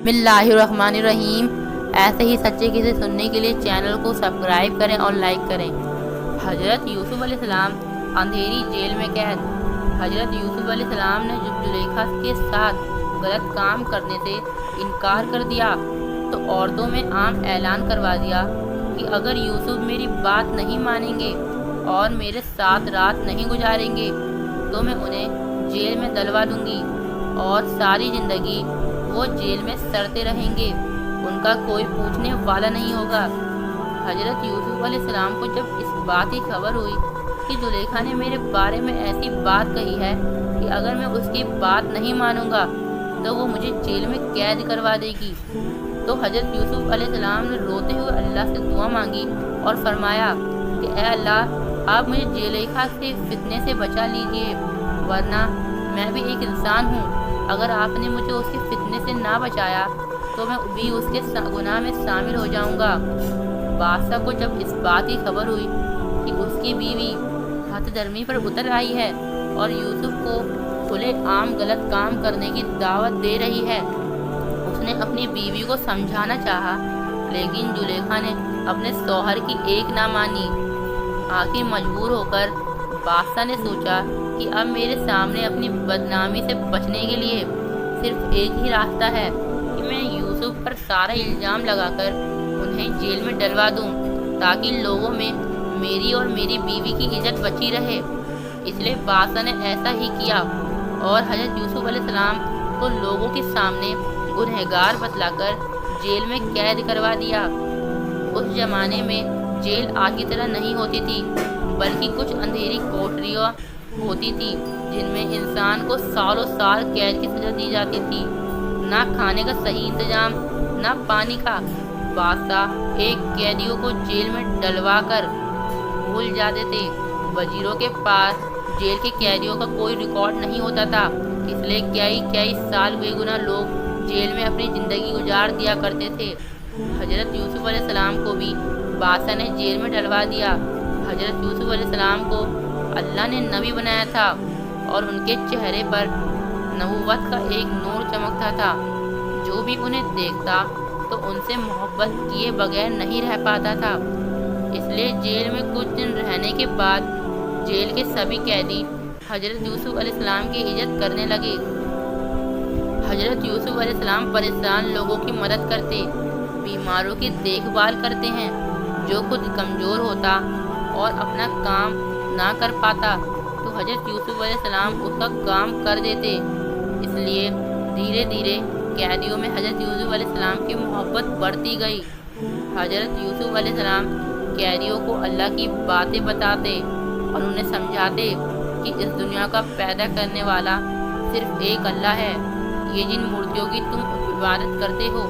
बिस्मिल्लाहिर्रहमानिर्रहीम। ऐसे ही सच्चे किस्से सुनने के लिए चैनल को सब्सक्राइब करें और लाइक करें। हजरत यूसुफ अलैहिस्सलाम अंधेरी जेल में कैद। हजरत यूसुफ अलैहिस्सलाम ने जब जुलेखा के साथ गलत काम करने से इनकार कर दिया तो औरतों में आम ऐलान करवा दिया कि अगर यूसुफ मेरी बात नहीं मानेंगे और मेरे साथ रात नहीं गुजारेंगे तो मैं उन्हें जेल में डलवा दूंगी और सारी ज़िंदगी वो जेल में सड़ते रहेंगे, उनका कोई पूछने वाला नहीं होगा। हजरत यूसुफ अलैहिस्सलाम को जब इस बात की खबर हुई कि जुलेखा ने मेरे बारे में ऐसी बात कही है कि अगर मैं उसकी बात नहीं मानूंगा तो वो मुझे जेल में कैद करवा देगी, तो हजरत यूसुफ अलैहिस्सलाम ने रोते हुए अल्लाह से दुआ मांगी और फरमाया कि ए अल्लाह, आप मुझे जुलेखा से फितने से बचा लीजिए, वरना मैं भी एक इंसान हूँ। अगर आपने मुझे उसके फितने से ना बचाया तो मैं भी उसके गुनाह में शामिल हो जाऊंगा। बादशाह को जब इस बात की खबर हुई कि उसकी बीवी हद धर्मी पर उतर आई है और यूसुफ को खुले आम गलत काम करने की दावत दे रही है, उसने अपनी बीवी को समझाना चाहा, लेकिन जुलेखा ने अपने शौहर की एक ना मानी। आखिर मजबूर होकर बादशाह ने सोचा कि अब मेरे सामने अपनी बदनामी से बचने के लिए सिर्फ एक ही रास्ता है कि मैं यूसुफ पर सारा इल्ज़ाम लगाकर उन्हें जेल में डलवा दूं, ताकि लोगों में मेरी और मेरी बीवी की इज्जत बची रहे। इसलिए बादशाह ने ऐसा ही किया और हजरत यूसुफ अलैहिस्सलाम को लोगों के सामने गुनहगार बतलाकर जेल में कैद करवा दिया। उस जमाने में जेल आज की तरह नहीं होती थी, बल्कि कुछ अंधेरी कोठरियाँ होती थी जिनमें इंसान को सालों साल कैद की सजा दी जाती थी। ना खाने का सही इंतजाम, ना पानी का। बादशाह एक कैदियों को जेल में डलवा कर भूल जाते थे। वजीरों के पास जेल के कैदियों का कोई रिकॉर्ड नहीं होता था, इसलिए कई साल बेगुनाह लोग जेल में अपनी ज़िंदगी गुजार दिया करते थे। हजरत यूसुफ अलैहिस्सलाम को भी बादशाह ने जेल में डलवा दिया। हजरत यूसुफ अलैहिस्सलाम को अल्लाह ने नबी बनाया था और उनके चेहरे पर नबूवत का एक नूर चमकता था। जो भी उन्हें देखता तो उनसे मोहब्बत किए बगैर नहीं रह पाता था। इसलिए जेल में कुछ दिन रहने के बाद जेल के सभी कैदी हजरत यूसुफ अलैहिस्सलाम की इज्जत करने लगे। हजरत यूसुफ अलैहिस्सलाम परेशान लोगों की मदद करते, बीमारों की देखभाल करते हैं। जो खुद कमज़ोर होता और अपना काम ना कर पाता तो हजरत यूसुफ अलैहिस्सलाम उसका काम कर देते। इसलिए धीरे धीरे कैदियों में हजरत यूसुफ अलैहिस्सलाम की मोहब्बत बढ़ती गई। हजरत यूसुफ अलैहिस्सलाम कैदियों को अल्लाह की बातें बताते और उन्हें समझाते कि इस दुनिया का पैदा करने वाला सिर्फ एक अल्लाह है। ये जिन मूर्तियों की तुम इबादत करते हो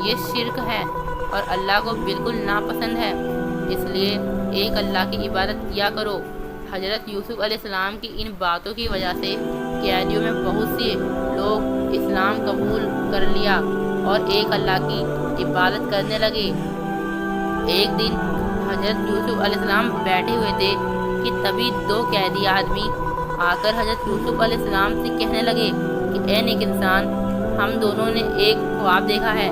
ये शिर्क है और अल्लाह को बिल्कुल नापसंद है, इसलिए एक अल्लाह की इबादत किया करो। हजरत यूसुफ अलैहिस्सलाम की इन बातों की वजह से कैदियों में बहुत से लोग इस्लाम कबूल कर लिया और एक अल्लाह की इबादत करने लगे। एक दिन हजरत यूसुफ अलैहिस्सलाम बैठे हुए थे कि तभी दो कैदी आदमी आकर हजरत यूसुफ अलैहिस्सलाम से कहने लगे कि ए नेक इंसान, हम दोनों ने एक ख्वाब देखा है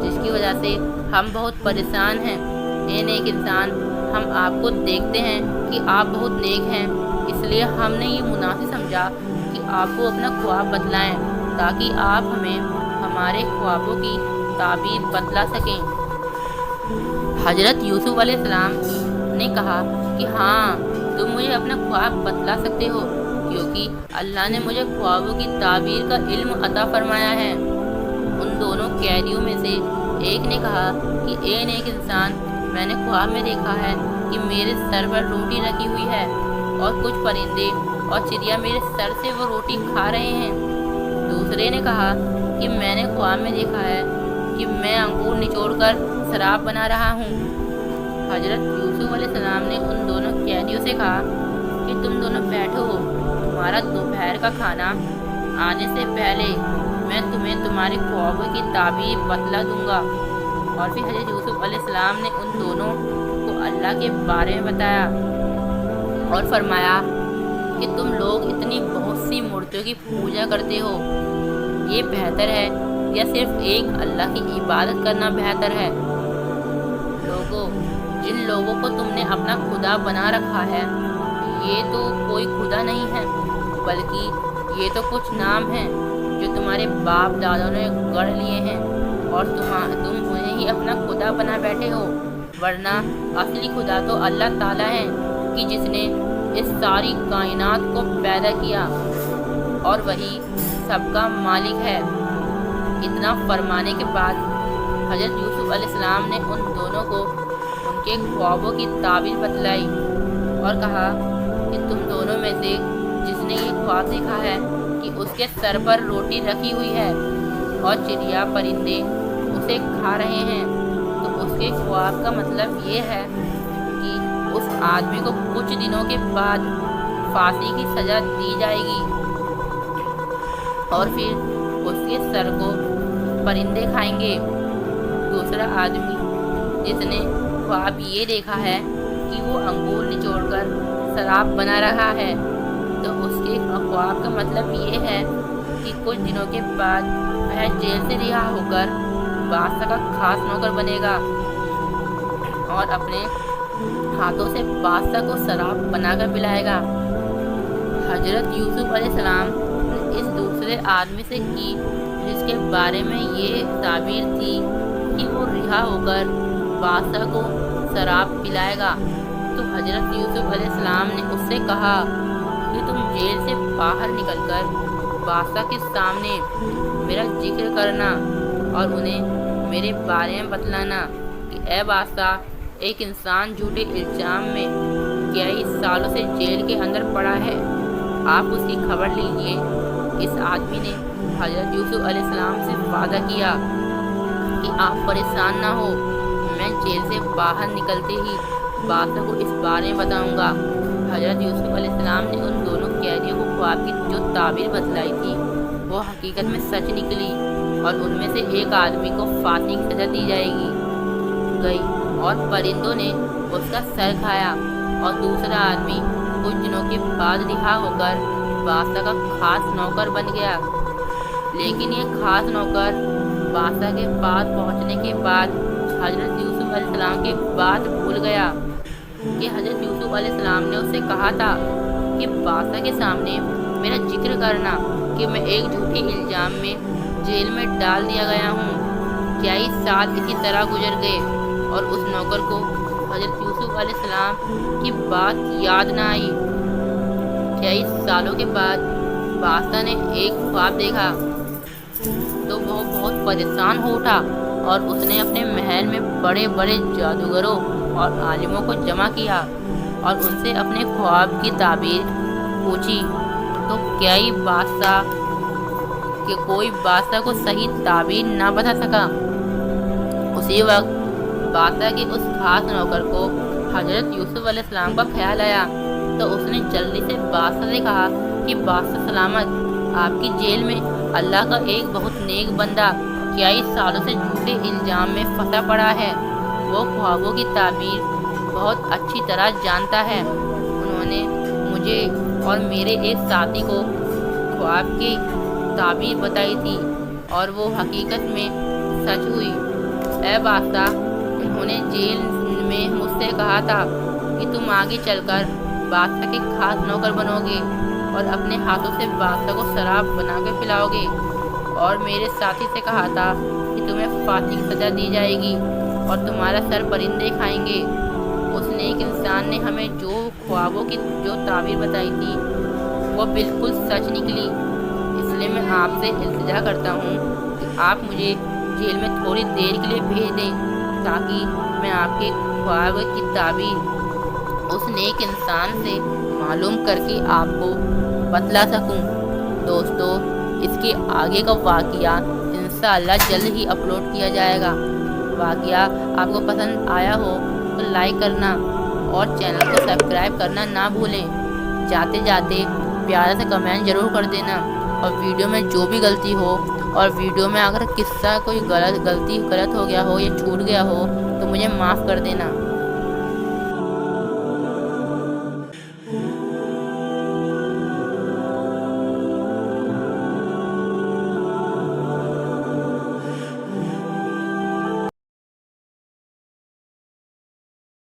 जिसकी वजह से हम बहुत परेशान हैं। ए नेक इंसान, हम आपको देखते हैं कि आप बहुत नेक हैं, इसलिए हमने ये मुनासिब समझा कि आपको अपना ख्वाब बतलाएं ताकि आप हमें हमारे ख्वाबों की ताबीर बतला सकें। हजरत यूसुफ अलैहिस्सलाम ने कहा कि हाँ, तुम मुझे अपना ख्वाब बतला सकते हो, क्योंकि अल्लाह ने मुझे ख्वाबों की ताबीर का इल्म अता फरमाया है। उन दोनों कैदियों में से एक ने कहा कि ए नेक इंसान, मैंने ख्वाब में देखा है कि मेरे सर पर रोटी रखी हुई है और कुछ परिंदे और चिड़िया मेरे सर से वो रोटी खा रहे हैं। दूसरे ने कहा कि मैंने ख्वाब में देखा है कि मैं अंगूर निचोड़कर शराब बना रहा हूँ। हजरत यूसुफ अलैहिस्सलाम ने उन दोनों कैदियों से कहा कि तुम दोनों बैठो, तुम्हारा दोपहर का खाना आने से पहले मैं तुम्हें तुम्हारे ख्वाबों की ताबीर बतला दूंगा। और फिर हजरत यूसुफ अलैहिस्सलाम ने उन दोनों को अल्लाह के बारे में बताया और फरमाया कि तुम लोग इतनी बहुत सी मूर्तियों की पूजा करते हो, ये बेहतर है یا صرف ایک اللہ کی عبادت کرنا بہتر ہے؟ لوگوں، جن لوگوں کو تم نے اپنا خدا بنا رکھا ہے، یہ تو کوئی خدا نہیں ہے، بلکہ یہ تو کچھ نام ہیں جو تمہارے باپ دادوں نے گڑھ لیے ہیں، اور تم انہیں ہی اپنا خدا بنا بیٹھے ہو، ورنہ اصلی خدا تو اللہ تعالیٰ ہے کہ جس نے اس ساری کائنات کو پیدا کیا، اور وہی سب کا مالک ہے۔ اتنا فرمانے کے بعد حضرت یوسف علیہ السلام نے ان دونوں کو ان کے خوابوں کی تعبیر بتلائی اور کہا کہ تم دونوں میں سے جس نے یہ خواب دیکھا ہے کہ اس کے سر پر روٹی رکھی ہوئی ہے اور چڑیا پرندے اسے کھا رہے ہیں، تو اس کے خواب کا مطلب یہ ہے کہ اس آدمی کو کچھ دنوں کے بعد پھانسی کی سزا دی جائے گی، اور پھر اس کے سر کو پرندے کھائیں گے۔ دوسرا آدمی جس نے خواب یہ دیکھا ہے کہ وہ انگور نچوڑ کر شراب بنا رہا ہے، تو اس کے خواب کا مطلب یہ ہے کہ کچھ دنوں کے بعد وہ جیل سے رہا ہو کر بادشاہ کا خاص نوکر بنے گا اور اپنے ہاتھوں سے بادشاہ کو شراب بنا کر پلائے گا۔ حضرت یوسف علیہ السلام نے اس دوسرے آدمی سے کی جس کے بارے میں یہ تعبیر تھی کہ وہ رہا ہو کر بادشاہ کو شراب پلائے گا، تو حضرت یوسف علیہ السلام نے اس سے کہا کہ تم جیل سے باہر نکل کر بادشاہ کے سامنے میرا ذکر کرنا اور انہیں میرے بارے میں بتلانا کہ اے بادشاہ، ایک انسان جھوٹے الزام میں کئی سالوں سے جیل کے اندر پڑا ہے، آپ اس کی خبر لیجئے۔ اس آدمی نے حضرت یوسف علیہ السلام سے وعدہ کیا کہ آپ پریشان نہ ہو، میں جیل سے باہر نکلتے ہی بادشاہ کو اس بارے میں بتاؤں گا۔ حضرت یوسف علیہ السلام نے ان دونوں قیدیوں کو خواب کی جو تعبیر بتلائی تھی وہ حقیقت میں سچ نکلی، اور ان میں سے ایک آدمی کو پھانسی کی سزا دی جائے گئی اور پرندوں نے اس کا سر کھایا، اور دوسرا آدمی کچھ دنوں کے بعد رہا ہو کر بادشاہ کا خاص نوکر بن گیا۔ لیکن یہ خاص نوکر بادشاہ کے پاس پہنچنے کے بعد حضرت یوسف علیہ السلام کی بات بھول گیا کہ حضرت یوسف علیہ السلام نے اسے کہا تھا کہ بادشاہ کے سامنے میرا ذکر کرنا کہ میں ایک جھوٹے الزام میں جیل میں ڈال دیا گیا ہوں۔ کئی سال اسی طرح گزر گئے اور اس نوکر کو حضرت یوسف علیہ السلام کی بات یاد نہ آئی۔ کئی سالوں کے بعد بادشاہ نے ایک خواب دیکھا تو وہ بہت پریشان ہو اٹھا، اور اس نے اپنے محل میں بڑے بڑے جادوگروں اور عالموں کو جمع کیا اور ان سے اپنے خواب کی تعبیر پوچھی، تو کوئی بادشاہ کو صحیح تعبیر نہ بتا سکا۔ اسی وقت بادشاہ کے اس خاص نوکر کو حضرت یوسف علیہ السلام کا خیال آیا، تو اس نے جلدی سے بادشاہ سے کہا کہ بادشاہ سلامت، آپ کی جیل میں اللہ کا ایک بہت نیک بندہ کئی سالوں سے جھوٹے الزام میں پھنسا پڑا ہے، وہ خوابوں کی تعبیر بہت اچھی طرح جانتا ہے۔ انہوں نے مجھے اور میرے ایک ساتھی کو خواب کی تعبیر بتائی تھی اور وہ حقیقت میں سچ ہوئی۔ اے بادشاہ، انہوں نے جیل میں مجھ سے کہا تھا کہ تم آگے چل کر بادشاہ کے خاص نوکر بنو گے اور اپنے ہاتھوں سے بادشاہ کو شراب بنا کے پلاؤ گے، اور میرے ساتھی سے کہا تھا کہ تمہیں پھانسی کی سزا دی جائے گی اور تمہارا سر پرندے کھائیں گے۔ اس نیک انسان نے ہمیں جو خوابوں کی جو تعبیر بتائی تھی وہ بالکل سچ نکلی، اس لیے میں آپ سے التجا کرتا ہوں کہ آپ مجھے جیل میں تھوڑی دیر کے لیے بھیج دیں تاکہ میں آپ کے خواب کی تعبیر اس نیک انسان سے معلوم کر کے آپ کو بتلا سکوں۔ دوستو، اس کے آگے کا واقعہ انشاءاللہ جلد ہی اپلوڈ کیا جائے گا۔ واقعہ آپ کو پسند آیا ہو تو لائک کرنا اور چینل کو سبسکرائب کرنا نہ بھولیں۔ جاتے جاتے پیارا سے کمنٹ ضرور کر دینا، اور ویڈیو میں جو بھی غلطی ہو اور ویڈیو میں اگر قصہ کوئی غلط ہو گیا ہو یا چھوٹ گیا ہو تو مجھے معاف کر دینا۔